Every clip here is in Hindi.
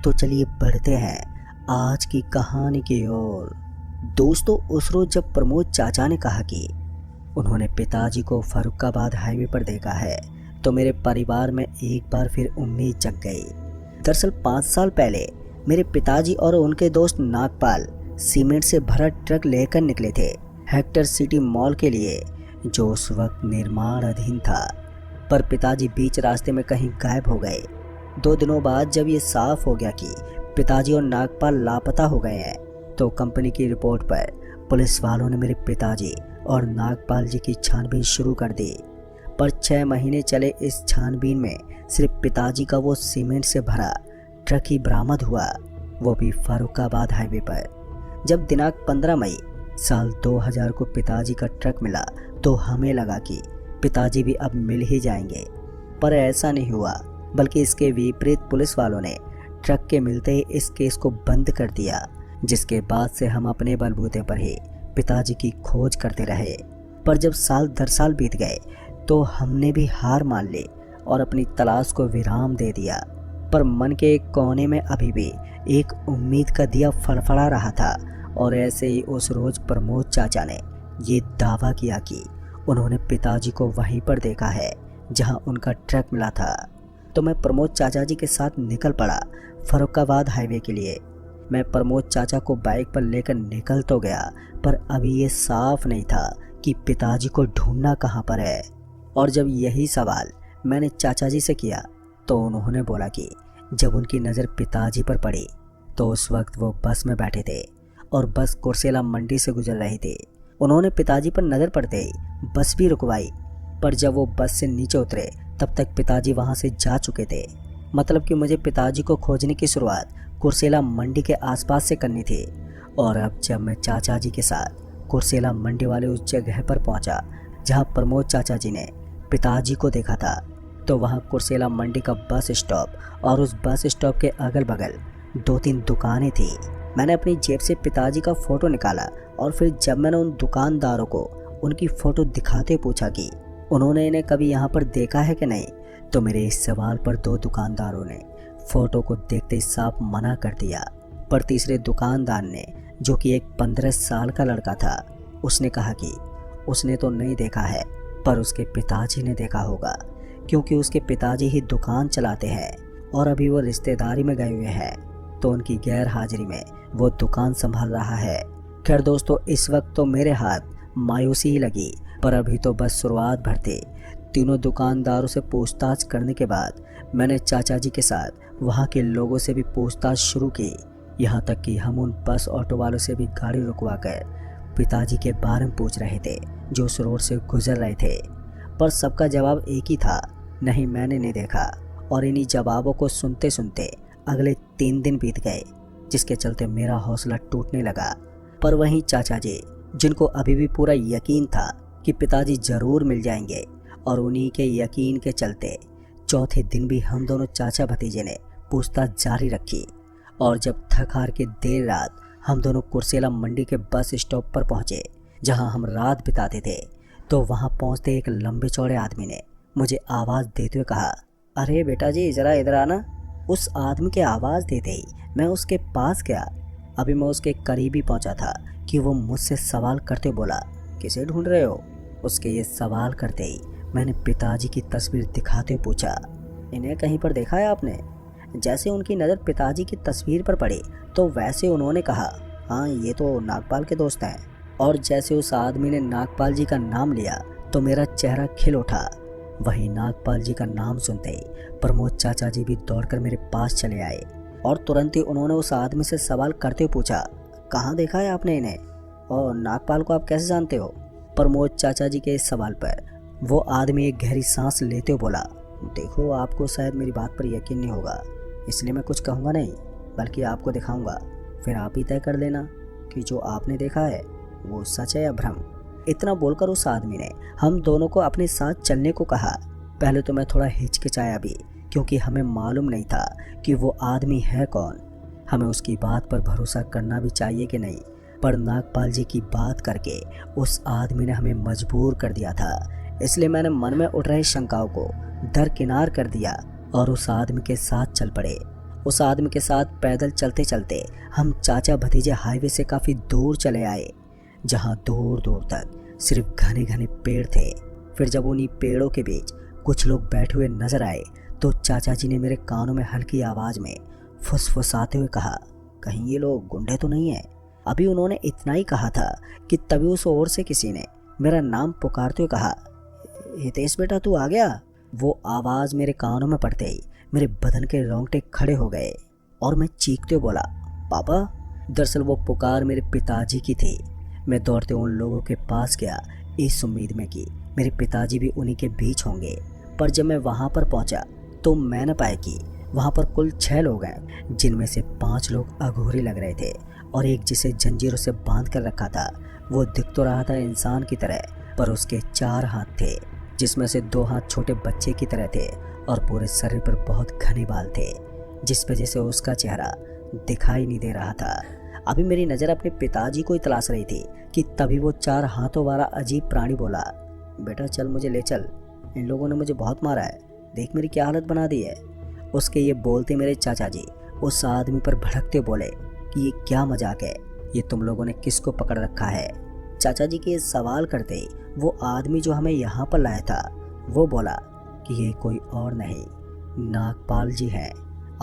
तो चलिए बढ़ते हैं आज की कहानी की ओर। दोस्तों, उस रोज जब प्रमोद चाचा ने कहा कि उन्होंने पिताजी को फर्रुखाबाद हाईवे पर देखा है, तो मेरे परिवार में एक बार फिर उम्मीद जग गई। दरअसल 5 साल पहले मेरे पिताजी और उनके दोस्त नागपाल सीमेंट से भरा ट्रक लेकर निकले थे हेक्टर सिटी मॉल के लिए, जो उस वक्त निर्माणाधीन था। पर पिताजी बीच रास्ते में कहीं गायब हो गए। 2 दिनों बाद जब ये साफ हो गया कि पिताजी और नागपाल लापता हो गए हैं, तो कंपनी की रिपोर्ट पर पुलिस वालों ने मेरे पिताजी और नागपाल जी की छानबीन शुरू कर दी। पर 6 महीने चले इस छानबीन में सिर्फ पिताजी का वो सीमेंट से भरा ट्रक ही बरामद हुआ, वो भी फर्रुखाबाद हाईवे पर। जब दिनांक 15 मई साल 2000 को पिताजी का ट्रक मिला, तो हमें लगा कि पिताजी भी अब मिल ही जाएंगे। पर ऐसा नहीं हुआ, बल्कि इसके विपरीत पुलिस वालों ने ट्रक के मिलते ही इस केस को बंद कर दिया, जिसके बाद से हम अपने बलबूते पर ही पिताजी की खोज करते रहे। पर जब साल दर साल बीत गए, तो हमने भी हार मान ली और अपनी तलाश को विराम दे दिया। पर मन के एक कोने में अभी भी एक उम्मीद का दिया फड़फड़ा रहा था। और ऐसे ही उस रोज प्रमोद चाचा ने ये दावा किया कि उन्होंने पिताजी को वहीं पर देखा है जहां उनका ट्रक मिला था। तो मैं प्रमोद चाचा जी के साथ निकल पड़ा फर्रुखाबाद हाईवे के लिए। मैं प्रमोद चाचा को बाइक पर लेकर निकल तो गया, पर अभी ये साफ नहीं था कि पिताजी को ढूंढना कहाँ पर है। और जब यही सवाल मैंने चाचा जी से किया, तो उन्होंने बोला कि जब उनकी नज़र पिताजी पर पड़ी, तो उस वक्त वो बस में बैठे थे और बस कुर्सेला मंडी से गुजर रही थी। उन्होंने पिताजी पर नज़र पड़ते ही बस भी रुकवाई, पर जब वो बस से नीचे उतरे, तब तक पिताजी वहां से जा चुके थे। मतलब कि मुझे पिताजी को खोजने की शुरुआत कुर्सेला मंडी के आसपास से करनी थी। और अब जब मैं चाचा जी के साथ कुर्सेला मंडी वाले उस जगह पर पहुंचा जहां प्रमोद चाचा जी ने पिताजी को देखा था, तो वहां कुर्सेला मंडी का बस स्टॉप और उस बस स्टॉप के अगल बगल 2-3 दुकानें थी। मैंने अपनी जेब से पिताजी का फ़ोटो निकाला और फिर जब मैंने उन दुकानदारों को उनकी फ़ोटो दिखाते पूछा कि उन्होंने इन्हें कभी यहाँ पर देखा है कि नहीं, तो मेरे इस सवाल पर 2 दुकानदारों ने फ़ोटो को देखते ही साफ मना कर दिया। पर तीसरे दुकानदार ने, जो कि एक 15 साल का लड़का था, उसने कहा कि उसने तो नहीं देखा है, पर उसके पिताजी ने देखा होगा, क्योंकि उसके पिताजी ही दुकान चलाते हैं और अभी वो रिश्तेदारी में गए हुए हैं, तो उनकी गैर हाजिरी में वो दुकान संभाल रहा है। खैर दोस्तों, इस वक्त तो मेरे हाथ मायूसी ही लगी, पर अभी तो बस शुरुआत भर थी। तीनों दुकानदारों से पूछताछ करने के बाद मैंने चाचा जी के साथ वहाँ के लोगों से भी पूछताछ शुरू की। यहाँ तक कि हम उन बस ऑटो वालों से भी गाड़ी रुकवा कर पिताजी के बारे में पूछ रहे थे, जो उस रोड से गुजर रहे थे। पर सबका जवाब एक ही था, नहीं मैंने नहीं देखा। और इन्हीं जवाबों को सुनते सुनते अगले 3 दिन बीत गए, जिसके चलते मेरा हौसला टूटने लगा। पर वहीं चाचा जी, जिनको अभी भी पूरा यकीन था कि पिताजी जरूर मिल जाएंगे, और उन्हीं के यकीन के चलते चौथे दिन भी हम दोनों चाचा भतीजे ने पूछताछ जारी रखी। और जब थक हार के देर रात हम दोनों कुर्सेला मंडी के बस स्टॉप पर पहुंचे, जहां हम रात बिताते थे, तो वहां पहुंचते एक लंबे चौड़े आदमी ने मुझे आवाज़ देते हुए कहा, अरे बेटा जी ज़रा इधर आना। उस आदमी के आवाज़ देते ही मैं उसके पास गया। अभी मैं उसके करीब ही पहुंचा था कि वो मुझसे सवाल करते बोला, किसे ढूंढ रहे हो? उसके ये सवाल करते ही मैंने पिताजी की तस्वीर दिखाते हुए पूछा, इन्हें कहीं पर देखा है आपने? जैसे उनकी नज़र पिताजी की तस्वीर पर पड़ी, तो वैसे उन्होंने कहा, हाँ ये तो नागपाल के दोस्त हैं। और जैसे उस आदमी ने नागपाल जी का नाम लिया, तो मेरा चेहरा खिल उठा। वहीं नागपाल जी का नाम सुनते ही प्रमोद चाचा जी भी दौड़कर मेरे पास चले आए और तुरंत ही उन्होंने उस आदमी से सवाल करते हुए पूछा, कहाँ देखा है आपने इन्हें, और नागपाल को आप कैसे जानते हो? प्रमोद चाचा जी के इस सवाल पर वो आदमी एक गहरी सांस लेते हुए बोला, देखो आपको शायद मेरी बात पर यकीन नहीं होगा, इसलिए मैं कुछ कहूँगा नहीं, बल्कि आपको दिखाऊंगा, फिर आप ही तय कर लेना कि जो आपने देखा है वो सच है या भ्रम। इतना बोलकर उस आदमी ने हम दोनों को अपने साथ चलने को कहा। पहले तो मैं थोड़ा हिचकिचाया भी, क्योंकि हमें मालूम नहीं था कि वो आदमी है कौन। हमें उसकी बात पर भरोसा करना भी चाहिए कि नहीं, पर नागपाल जी की बात करके उस आदमी ने हमें मजबूर कर दिया था। इसलिए मैंने मन में उठ रही शंकाओं को दरकिनार कर दिया और उस आदमी के साथ चल पड़े। उस आदमी के साथ पैदल चलते चलते हम चाचा भतीजे हाईवे से काफ़ी दूर चले आए, जहाँ दूर दूर तक सिर्फ घने घने पेड़ थे। फिर जब उन्हीं पेड़ों के बीच कुछ लोग बैठे हुए नजर आए तो चाचा जी ने मेरे कानों में हल्की आवाज़ में फुसफुसाते हुए कहा, कहीं ये लोग गुंडे तो नहीं हैं। अभी उन्होंने इतना ही कहा था कि तभी उस ओर से किसी ने मेरा नाम पुकारते हुए कहा, हितेश बेटा तू आ गया। वो आवाज़ मेरे कानों में पड़ते ही मेरे बदन के रोंगटे खड़े हो गए और मैं चीखते हुए बोला, पापा। दरअसल वो पुकार मेरे पिताजी की थी। मैं दौड़ते उन लोगों के पास गया इस उम्मीद में कि मेरे पिताजी भी उन्हीं के बीच होंगे, पर जब मैं वहाँ पर पहुँचा तो मैं न पाया कि वहाँ पर कुल 6 लोग हैं, जिनमें से 5 लोग अघोरी लग रहे थे और एक जिसे जंजीरों से बांध कर रखा था वो दिख तो रहा था इंसान की तरह, पर उसके 4 हाथ थे, जिसमें से 2 हाथ छोटे बच्चे की तरह थे और पूरे शरीर पर बहुत घने बाल थे, जिस वजह से उसका चेहरा दिखाई नहीं दे रहा था। अभी मेरी नज़र अपने पिताजी को ही तलाश रही थी कि तभी वो 4 हाथों वाला अजीब प्राणी बोला, बेटा चल मुझे ले चल, इन लोगों ने मुझे बहुत मारा है, देख मेरी क्या हालत बना दी है। उसके ये बोलते मेरे चाचा जी उस आदमी पर भड़कते बोले कि ये क्या मजाक है, ये तुम लोगों ने किसको पकड़ रखा है। चाचा जी के सवाल करते ही वो आदमी जो हमें यहाँ पर लाया था वो बोला कि ये कोई और नहीं, नागपाल जी हैं।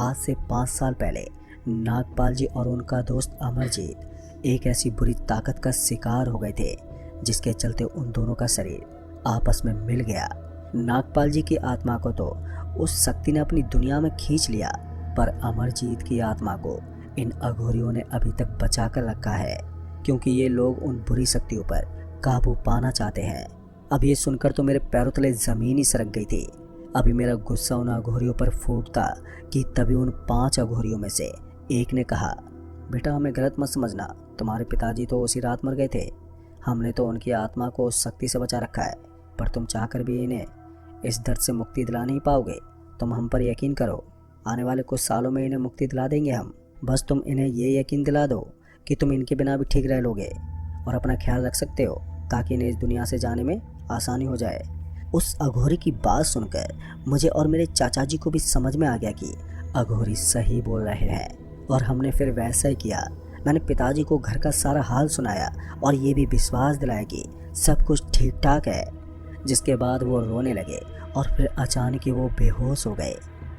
आज से 5 साल पहले नागपाल जी और उनका दोस्त अमरजीत एक ऐसी बुरी ताकत का शिकार हो गए थे जिसके चलते उन दोनों का शरीर आपस में मिल गया। नागपाल जी की आत्मा को तो उस शक्ति ने अपनी दुनिया में खींच लिया, पर अमरजीत की आत्मा को इन अघोरियों ने अभी तक बचा कर रखा है, क्योंकि ये लोग उन बुरी शक्तियों पर काबू पाना चाहते हैं। अब ये सुनकर तो मेरे पैरों तले ज़मीन ही सरक गई थी। अभी मेरा गुस्सा उन अघोरियों पर फूटता कि तभी उन 5 अघोरियों में से एक ने कहा, बेटा हमें गलत मत समझना, तुम्हारे पिताजी तो उसी रात मर गए थे, हमने तो उनकी आत्मा को उस शक्ति से बचा रखा है, पर तुम चाहकर भी इन्हें इस दर्द से मुक्ति दिला नहीं पाओगे। तुम हम पर यकीन करो, आने वाले कुछ सालों में इन्हें मुक्ति दिला देंगे हम। बस तुम इन्हें ये यकीन दिला दो कि तुम इनके बिना भी ठीक रह लोगे और अपना ख्याल रख सकते हो, ताकि इन्हें इस दुनिया से जाने में आसानी हो जाए। उस अघोरी की बात सुनकर मुझे और मेरे चाचा जी को भी समझ में आ गया कि अघोरी सही बोल रहे हैं, और हमने फिर वैसा ही किया। मैंने पिताजी को घर का सारा हाल सुनाया और ये भी विश्वास दिलाया कि सब कुछ ठीक ठाक है, जिसके बाद वो रोने लगे और फिर अचानक ही वो बेहोश हो गए।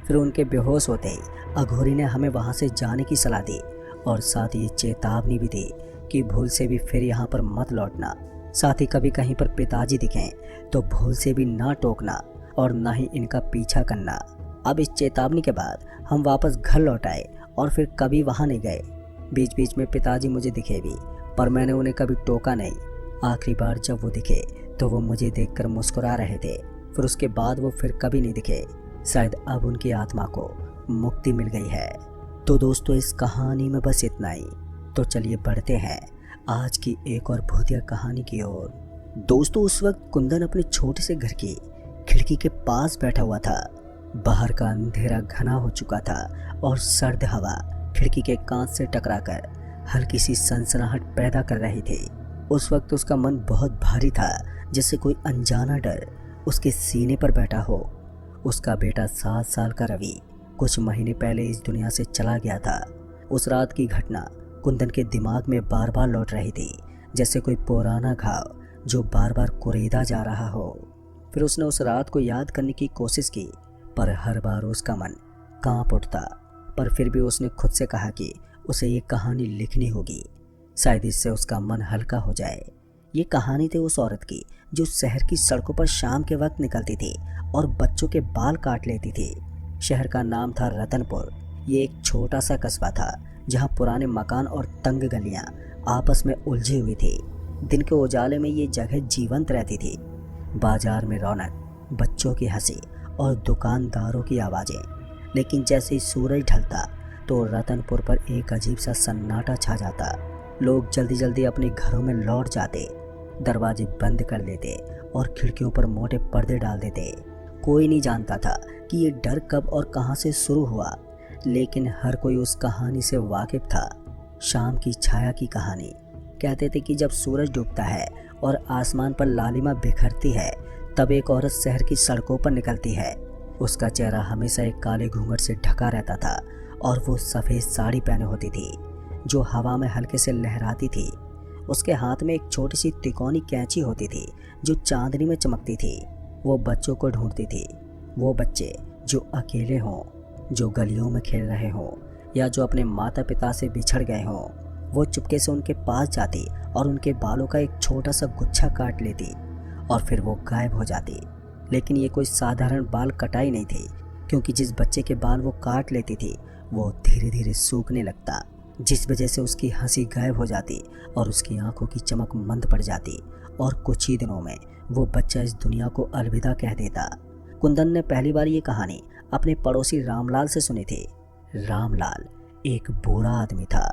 फिर उनके बेहोश होते ही अघोरी ने हमें वहाँ से जाने की सलाह दी और साथ ही चेतावनी भी दी कि भूल से भी फिर यहाँ पर मत लौटना। साथ ही कभी कहीं पर पिताजी दिखें तो भूल से भी ना टोकना और ना ही इनका पीछा करना। अब इस चेतावनी के बाद हम वापस घर लौट आए और फिर कभी वहाँ नहीं गए। बीच बीच में पिताजी मुझे दिखे भी, पर मैंने उन्हें कभी टोका नहीं। आखिरी बार जब वो दिखे तो वो मुझे देखकर मुस्कुरा रहे थे। फिर उसके बाद वो फिर कभी नहीं दिखे। शायद अब उनकी आत्मा को मुक्ति मिल गई है। तो दोस्तों इस कहानी में बस इतना ही। तो चलिए बढ़ते हैं आज की एक और भूतिया कहानी की ओर। दोस्तों उस वक्त कुंदन अपने छोटे से घर की खिड़की के पास बैठा हुआ था। बाहर का अंधेरा घना हो चुका था और सर्द हवा खिड़की के कांच से टकराकर हल्की सी सनसनाहट पैदा कर रही थी। उस वक्त उसका मन बहुत भारी था, जैसे कोई अनजाना डर उसके सीने पर बैठा हो। उसका बेटा 7 साल का रवि कुछ महीने पहले इस दुनिया से चला गया था। उस रात की घटना कुंदन के दिमाग में बार बार लौट रही थी, जैसे कोई पुराना घाव जो बार बार कुरेदा जा रहा हो। फिर उसने उस रात को याद करने की कोशिश की, पर हर बार उसका मन कांप उठता। पर फिर भी उसने खुद से कहा कि उसे ये कहानी लिखनी होगी, शायद इससे उसका मन हल्का हो जाए। ये कहानी थी उस औरत की जो शहर की सड़कों पर शाम के वक्त निकलती थी और बच्चों के बाल काट लेती थी। शहर का नाम था रतनपुर। ये एक छोटा सा कस्बा था जहाँ पुराने मकान और तंग गलियाँ आपस में उलझी हुई थी। दिन के उजाले में ये जगह जीवंत रहती थी। बाजार में रौनक, बच्चों की हंसी और दुकानदारों की आवाज़ें। लेकिन जैसे ही सूरज ढलता तो रतनपुर पर एक अजीब सा सन्नाटा छा जाता। लोग जल्दी जल्दी अपने घरों में लौट जाते, दरवाजे बंद कर देते और खिड़कियों पर मोटे पर्दे डाल देते। कोई नहीं जानता था कि ये डर कब और कहां से शुरू हुआ, लेकिन हर कोई उस कहानी से वाकिफ था। शाम की छाया की कहानी। कहते थे कि जब सूरज डूबता है और आसमान पर लालिमा बिखरती है, तब एक औरत शहर की सड़कों पर निकलती है। उसका चेहरा हमेशा एक काले घूंघट से ढका रहता था और वो सफ़ेद साड़ी पहने होती थी जो हवा में हल्के से लहराती थी। उसके हाथ में एक छोटी सी तिकोनी कैंची होती थी जो चांदनी में चमकती थी। वो बच्चों को ढूंढती थी, वो बच्चे जो अकेले हों, जो गलियों में खेल रहे हों या जो अपने माता पिता से बिछड़ गए हों। वो चुपके से उनके पास जाती और उनके बालों का एक छोटा सा गुच्छा काट लेती और फिर वो गायब हो जाती। लेकिन ये कोई साधारण बाल कटाई नहीं थी, क्योंकि जिस बच्चे के बाल वो काट लेती थी वो धीरे धीरे सूखने लगता, जिस वजह से उसकी हंसी गायब हो जाती और उसकी आंखों की चमक मंद पड़ जाती और कुछ ही दिनों में वो बच्चा इस दुनिया को अलविदा कह देता। कुंदन ने पहली बार ये कहानी अपने पड़ोसी रामलाल से सुनी थी। रामलाल एक बूढ़ा आदमी था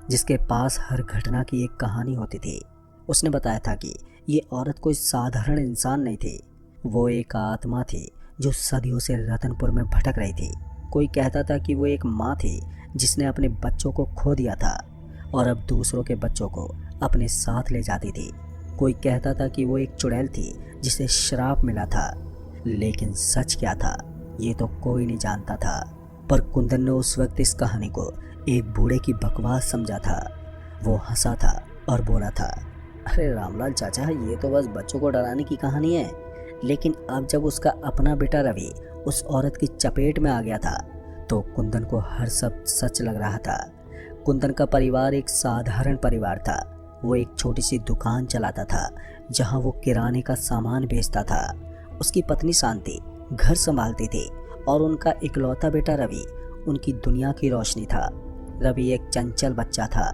जिसके पास हर घटना की एक कहानी होती थी। उसने बताया था कि ये औरत कोई साधारण इंसान नहीं थी, वो एक आत्मा थी जो सदियों से रतनपुर में भटक रही थी। कोई कहता था कि वो एक माँ थी जिसने अपने बच्चों को खो दिया था और अब दूसरों के बच्चों को अपने साथ ले जाती थी। कोई कहता था कि वो एक चुड़ैल थी जिसे श्राप मिला था, लेकिन सच क्या था ये तो कोई नहीं जानता था। पर कुंदन ने उस वक्त इस कहानी को एक बूढ़े की बकवास समझा था। वो हंसा था और बोला था, अरे रामलाल चाचा, ये तो बस बच्चों को डराने की कहानी है। लेकिन अब जब उसका अपना बेटा रवि उस औरत की चपेट में आ गया था तो कुंदन को हर शब्द सच लग रहा था। कुंदन का परिवार एक साधारण परिवार था। वो एक छोटी सी दुकान चलाता था जहां वो किराने का सामान बेचता था। उसकी पत्नी शांति घर संभालती थी और उनका इकलौता बेटा रवि उनकी दुनिया की रोशनी था। रवि एक चंचल बच्चा था,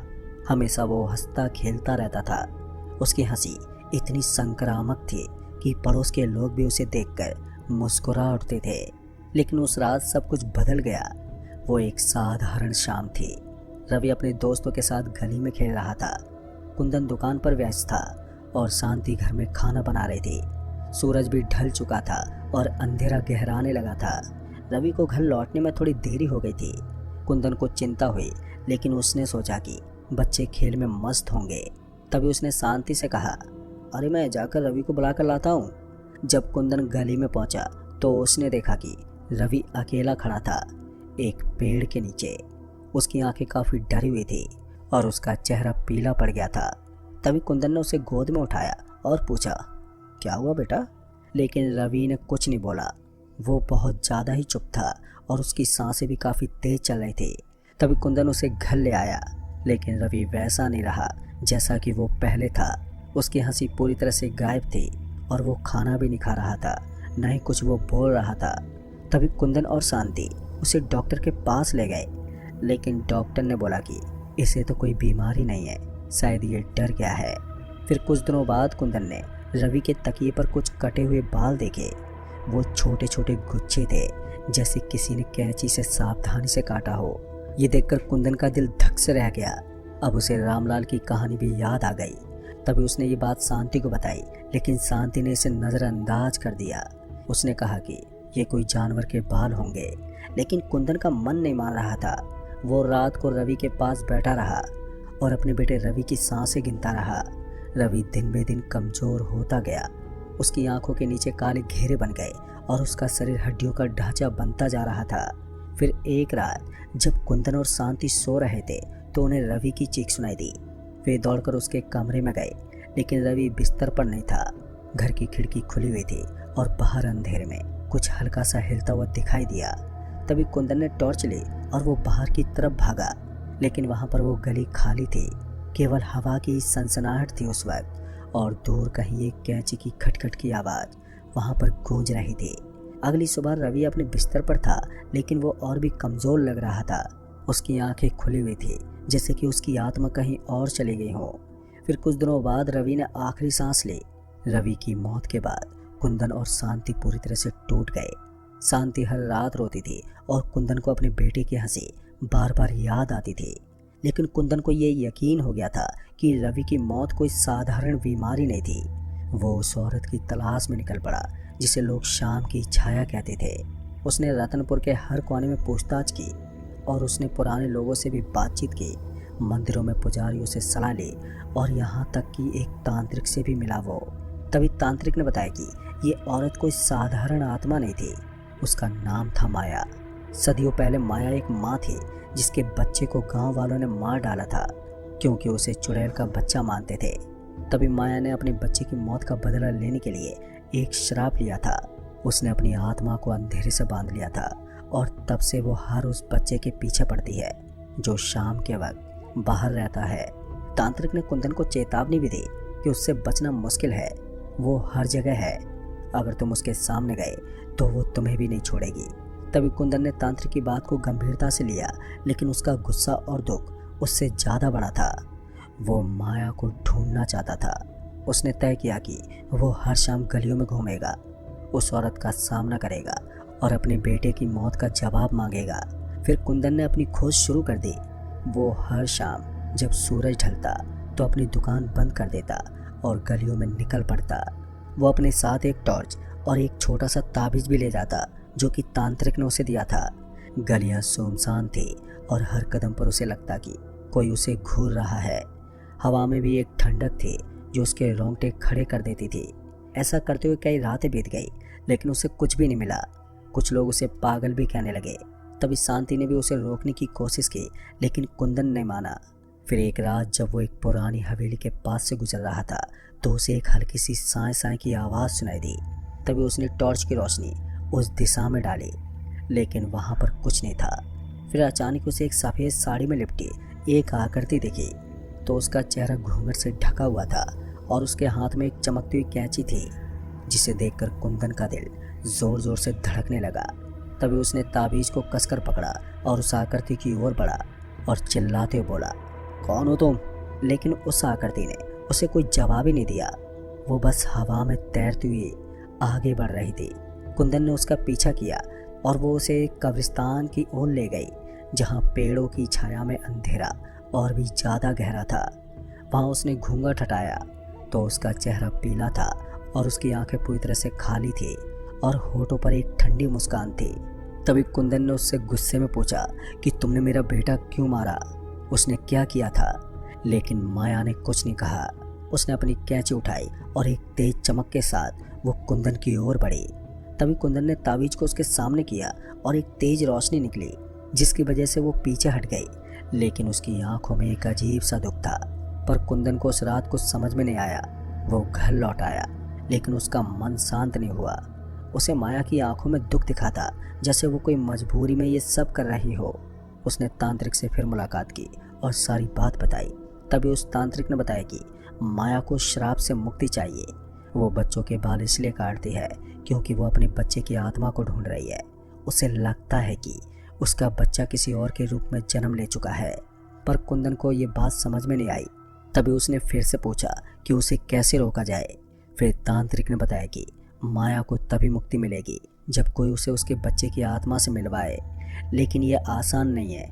हमेशा वो हंसता खेलता रहता था। उसकी हंसी इतनी संक्रामक थी कि पड़ोस के लोग भी उसे देखकर मुस्कुरा उठते थे। लेकिन उस रात सब कुछ बदल गया। वो एक साधारण शाम थी। रवि अपने दोस्तों के साथ गली में खेल रहा था। कुंदन दुकान पर व्यस्त था और शांति घर में खाना बना रही थी। सूरज भी ढल चुका था और अंधेरा गहराने लगा था। रवि को घर लौटने में थोड़ी देरी हो गई थी। कुंदन को चिंता हुई, लेकिन उसने सोचा कि बच्चे खेल में मस्त होंगे। तभी उसने शांति से कहा, अरे मैं जाकर रवि को बुला कर लाता हूँ। जब कुंदन गली में पहुंचा तो उसने देखा कि रवि अकेला खड़ा था एक पेड़ के नीचे। उसकी आंखें काफ़ी डरी हुई थी और उसका चेहरा पीला पड़ गया था। तभी कुंदन ने उसे गोद में उठाया और पूछा, क्या हुआ बेटा? लेकिन रवि ने कुछ नहीं बोला। वो बहुत ज़्यादा ही चुप था और उसकी सांसें भी काफ़ी तेज चल रही थी। तभी कुंदन उसे घर ले आया, लेकिन रवि वैसा नहीं रहा जैसा कि वो पहले था। उसकी हंसी पूरी तरह से गायब थी और वो खाना भी नहीं खा रहा था, न ही कुछ वो बोल रहा था। तभी कुंदन और शांति उसे डॉक्टर के पास ले गए, लेकिन डॉक्टर ने बोला कि इसे तो कोई बीमारी नहीं है, शायद ये डर गया है। फिर कुछ दिनों बाद कुंदन ने रवि के तकिए पर कुछ कटे हुए बाल देखे। वो छोटे छोटे गुच्छे थे, जैसे किसी ने कैंची से सावधानी से काटा हो। ये देखकर कुंदन का दिल धक से रह गया। अब उसे रामलाल की कहानी भी याद आ गई। तभी उसने ये बात शांति को बताई, लेकिन शांति ने इसे नज़रअंदाज कर दिया। उसने कहा कि ये कोई जानवर के बाल होंगे, लेकिन कुंदन का मन नहीं मान रहा था। वो रात को रवि के पास बैठा रहा और अपने बेटे रवि की सांसें गिनता रहा। रवि दिन बे दिन कमज़ोर होता गया। उसकी आंखों के नीचे काले घेरे बन गए और उसका शरीर हड्डियों का ढांचा बनता जा रहा था। फिर एक रात जब कुंदन और शांति सो रहे थे तो उन्हें रवि की चीख सुनाई दी। वे दौड़कर उसके कमरे में गए, लेकिन रवि बिस्तर पर नहीं था। घर की खिड़की खुली हुई थी और बाहर अंधेरे में कुछ हल्का सा हिलता हुआ दिखाई दिया। तभी कुंदन ने टॉर्च ली और वो बाहर की तरफ भागा, लेकिन वहाँ पर वो गली खाली थी। केवल हवा की सनसनाहट थी उस वक्त, और दूर कहीं एक कैंची की खटखट की आवाज़ वहाँ पर गूंज रही थी। अगली सुबह रवि अपने बिस्तर पर था, लेकिन वो और भी कमज़ोर लग रहा था। उसकी आंखें खुली हुई थी, जैसे कि उसकी आत्मा कहीं और चली गई हो। फिर कुछ दिनों बाद रवि ने आखिरी सांस ली। रवि की मौत के बाद कुंदन और शांति पूरी तरह से टूट गए। शांति हर रात रोती थी और कुंदन को अपने बेटे की हंसी बार बार याद आती थी। लेकिन कुंदन को ये यकीन हो गया था कि रवि की मौत कोई साधारण बीमारी नहीं थी। वो उस औरत की तलाश में निकल पड़ा जिसे लोग शाम की छाया कहते थे। उसने रतनपुर के हर कोने में पूछताछ की और उसने पुराने लोगों से भी बातचीत की, मंदिरों में पुजारियों से सलाह ली और यहाँ तक कि एक तांत्रिक से भी मिला वो। तभी तांत्रिक ने बताया कि ये औरत कोई साधारण आत्मा नहीं थी, उसका नाम था माया। सदियों पहले माया एक माँ थी जिसके बच्चे को गांव वालों ने मार डाला था क्योंकि उसे चुड़ैल का बच्चा मानते थे। तभी माया ने अपने बच्चे की मौत का बदला लेने के लिए एक श्राप लिया था। उसने अपनी आत्मा को अंधेरे से बांध लिया था और तब से वो हर उस बच्चे के पीछे पड़ती है जो शाम के वक्त बाहर रहता है। तांत्रिक ने कुंदन को चेतावनी भी दी कि उससे बचना मुश्किल है, वो हर जगह है, अगर तुम उसके सामने गए तो वो तुम्हें भी नहीं छोड़ेगी। तभी कुंदन ने तांत्रिक की बात को गंभीरता से लिया, लेकिन उसका गुस्सा और दुख उससे ज़्यादा बड़ा था। वो माया को ढूंढना चाहता था। उसने तय किया कि वो हर शाम गलियों में घूमेगा, उस औरत का सामना करेगा और अपने बेटे की मौत का जवाब मांगेगा। फिर कुंदन ने अपनी खोज शुरू कर दी। वो हर शाम जब सूरज ढलता तो अपनी दुकान बंद कर देता और गलियों में निकल पड़ता। वो अपने साथ एक टॉर्च और एक छोटा सा ताबीज भी ले जाता जो कि तांत्रिक ने उसे दिया था। गलियां सुनसान थी और हर कदम पर उसे लगता कि कोई उसे घूर रहा है। हवा में भी एक ठंडक थी जो उसके रोंगटे खड़े कर देती थी। ऐसा करते हुए कई रातें बीत गई, लेकिन उसे कुछ भी नहीं मिला। कुछ लोग उसे पागल भी कहने लगे। तभी शांति ने भी उसे रोकने की कोशिश की, लेकिन कुंदन ने माना। फिर एक रात जब वो एक पुरानी हवेली के पास से गुजर रहा था तो उसे एक हल्की सी साए साए की आवाज़ सुनाई दी। तभी उसने टॉर्च की रोशनी उस दिशा में डाली, लेकिन वहाँ पर कुछ नहीं था। फिर अचानक उसे एक सफ़ेद साड़ी में लिपटी एक आकृति दिखी। तो उसका चेहरा घूंघट से ढका हुआ था और उसके हाथ में एक चमकती हुई कैंची थी, जिसे देखकर कुंदन का दिल जोर जोर से धड़कने लगा। तभी उसने ताबीज को कसकर पकड़ा और उस आकृति की ओर बढ़ा और चिल्लाते हुए बोला, कौन हो तुम? लेकिन उस आकृति ने उसे कोई जवाब ही नहीं दिया। वो बस हवा में तैरती हुई आगे बढ़ रही थी। कुंदन ने उसका पीछा किया और वो उसे एक कब्रिस्तान की ओर ले गई, जहाँ पेड़ों की छाया में अंधेरा और भी ज़्यादा गहरा था। वहाँ उसने घूंघट हटाया तो उसका चेहरा पीला था और उसकी आंखें पूरी तरह से खाली थी और होठों पर एक ठंडी मुस्कान थी। तभी कुंदन ने उससे गुस्से में पूछा कि तुमने मेरा बेटा क्यों मारा? उसने क्या किया था? लेकिन माया ने कुछ नहीं कहा। उसने अपनी कैंची उठाई और एक तेज चमक के साथ वो कुंदन की ओर बढ़ी। तभी कुंदन ने ताबीज को उसके सामने किया और एक तेज रोशनी निकली, जिसकी वजह से वो पीछे हट गई। लेकिन उसकी आंखों में एक अजीब सा दुख था। पर कुंदन को उस रात कुछ समझ में नहीं आया। वो घर लौट आया, लेकिन उसका मन शांत नहीं हुआ। उसे माया की आंखों में दुख दिखा था, जैसे वो कोई मजबूरी में ये सब कर रही हो। उसने तांत्रिक से फिर मुलाकात की और सारी बात बताई। तभी उस तांत्रिक ने बताया कि माया को श्राप से मुक्ति चाहिए। वो बच्चों के बाल इसलिए काटती है क्योंकि वो अपने बच्चे की आत्मा को ढूंढ रही है। उसे लगता है कि उसका बच्चा किसी और के रूप में जन्म ले चुका है। पर कुंदन को ये बात समझ में नहीं आई। तभी उसने फिर से पूछा कि उसे कैसे रोका जाए। फिर तांत्रिक ने बताया कि माया को तभी मुक्ति मिलेगी जब कोई उसे उसके बच्चे की आत्मा से मिलवाए। लेकिन यह आसान नहीं है।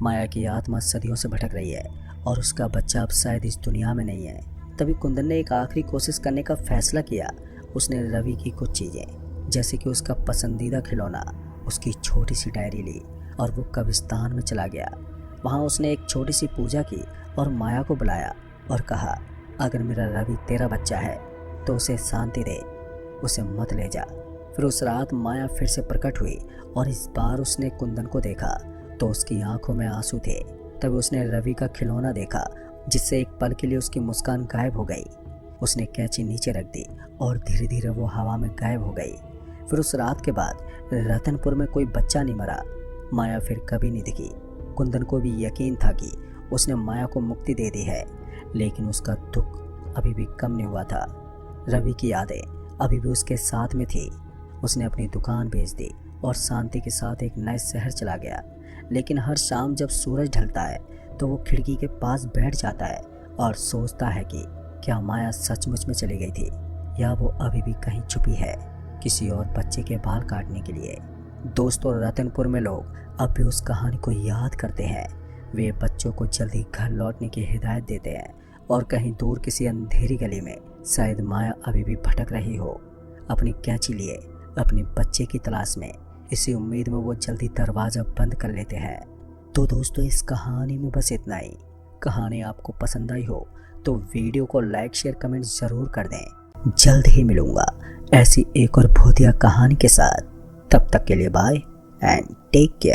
माया की आत्मा सदियों से भटक रही है और उसका बच्चा अब शायद इस दुनिया में नहीं है। तभी कुंदन ने एक आखिरी कोशिश करने का फैसला किया। उसने रवि की कुछ चीज़ें, जैसे कि उसका पसंदीदा खिलौना, उसकी छोटी सी डायरी ली और वो कब्रिस्तान में चला गया। वहाँ उसने एक छोटी सी पूजा की और माया को बुलाया और कहा, अगर मेरा रवि तेरा बच्चा है तो उसे शांति दे, उसे मत ले जा। फिर उस रात माया फिर से प्रकट हुई और इस बार उसने कुंदन को देखा तो उसकी आंखों में आंसू थे। तभी उसने रवि का खिलौना देखा, जिससे एक पल के लिए उसकी मुस्कान गायब हो गई। उसने कैंची नीचे रख दी और धीरे धीरे वो हवा में गायब हो गई। फिर उस रात के बाद रतनपुर में कोई बच्चा नहीं मरा। माया फिर कभी नहीं दिखी। कुंदन को भी यकीन था कि उसने माया को मुक्ति दे दी है, लेकिन उसका दुख अभी भी कम नहीं हुआ था। रवि की यादें अभी भी उसके साथ में थी। उसने अपनी दुकान बेच दी और शांति के साथ एक नए शहर चला गया। लेकिन हर शाम जब सूरज ढलता है तो वो खिड़की के पास बैठ जाता है और सोचता है कि क्या माया सचमुच में चली गई थी या वो अभी भी कहीं छुपी है किसी और बच्चे के बाल काटने के लिए। दोस्तों, रतनपुर में लोग अब भी उस कहानी को याद करते हैं। वे बच्चों को जल्दी घर लौटने की हिदायत देते हैं और कहीं दूर किसी अंधेरी गली में शायद माया अभी भी भटक रही हो, अपनी कैंची लिए अपने बच्चे की तलाश में। इसी उम्मीद में वो जल्दी दरवाज़ा बंद कर लेते हैं। तो दोस्तों, इस कहानी में बस इतना ही। कहानी आपको पसंद आई हो तो वीडियो को लाइक शेयर कमेंट ज़रूर कर दें। जल्द ही मिलूँगा ऐसी एक और भूतिया कहानी के साथ। तब तक के लिए बाय एंड टेक केयर।